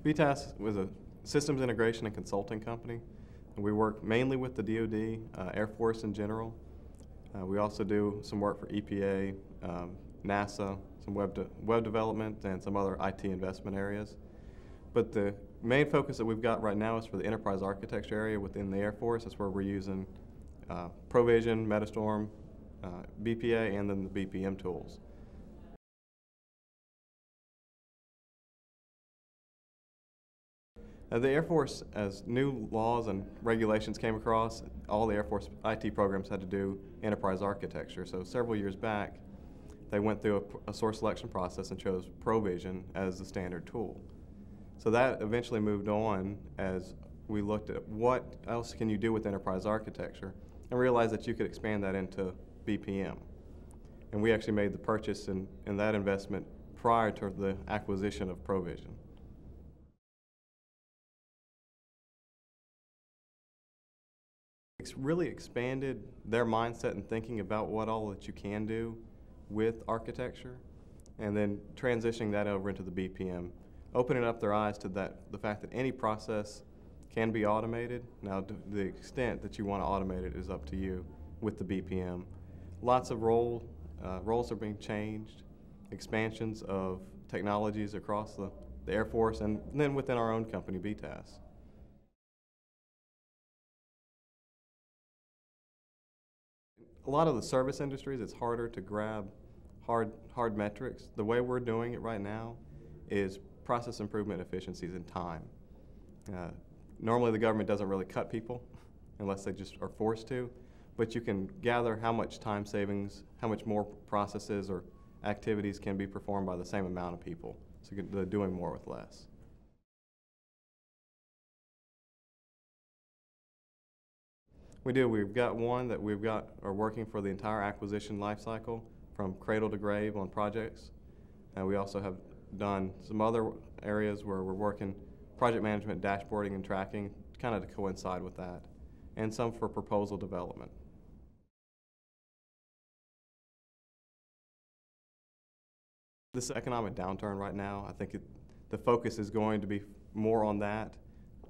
BTAS was a systems integration and consulting company. And we work mainly with the DoD, Air Force in general. We also do some work for EPA, NASA, some web development, and some other IT investment areas. But the main focus that we've got right now is for the enterprise architecture area within the Air Force. That's where we're using Provision, Metastorm, BPA, and then the BPM tools. The Air Force, as new laws and regulations came across, all the Air Force IT programs had to do enterprise architecture. So several years back, they went through a source selection process and chose Provision as the standard tool. So that eventually moved on as we looked at what else can you do with enterprise architecture and realized that you could expand that into BPM. And we actually made the purchase and that investment prior to the acquisition of Provision. It's really expanded their mindset and thinking about what all that you can do with architecture, and then transitioning that over into the BPM, opening up their eyes to the fact that any process can be automated. Now, to the extent that you want to automate it is up to you with the BPM. Lots of roles are being changed, expansions of technologies across the Air Force, and then within our own company, BTAS. A lot of the service industries, it's harder to grab hard metrics. The way we're doing it right now is process improvement efficiencies and time. Normally the government doesn't really cut people unless they just are forced to, but you can gather how much time savings, how much more processes or activities can be performed by the same amount of people. So they're doing more with less. We do. We've got one that are working for the entire acquisition lifecycle from cradle to grave on projects. And we also have done some other areas where we're working project management, dashboarding, and tracking, kind of to coincide with that, and some for proposal development. This economic downturn right now, I think the focus is going to be more on that,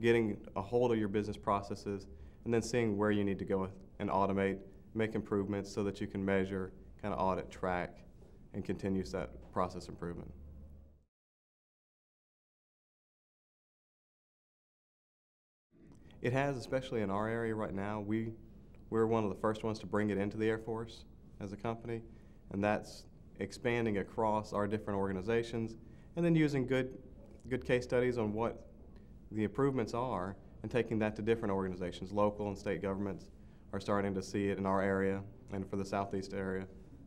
getting a hold of your business processes, and then seeing where you need to go and automate, make improvements so that you can measure, kind of audit, track, and continue that process improvement. It has, especially in our area right now. We're one of the first ones to bring it into the Air Force as a company, and that's expanding across our different organizations, and then using good case studies on what the improvements are, and taking that to different organizations. Local and state governments are starting to see it in our area, and for the Southeast area,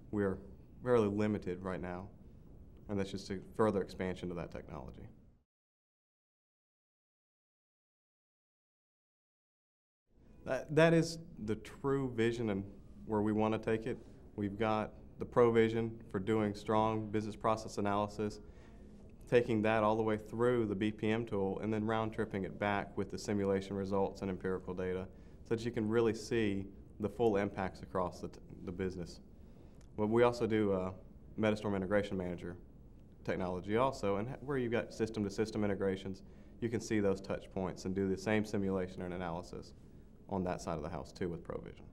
we're fairly limited right now, and that's just a further expansion of that technology. That is the true vision and where we want to take it. We've got the Provision for doing strong business process analysis, taking that all the way through the BPM tool, and then round-tripping it back with the simulation results and empirical data so that you can really see the full impacts across the business. But we also do Metastorm Integration Manager technology also, and where you've got system-to-system integrations, you can see those touch points and do the same simulation and analysis on that side of the house too with Provision.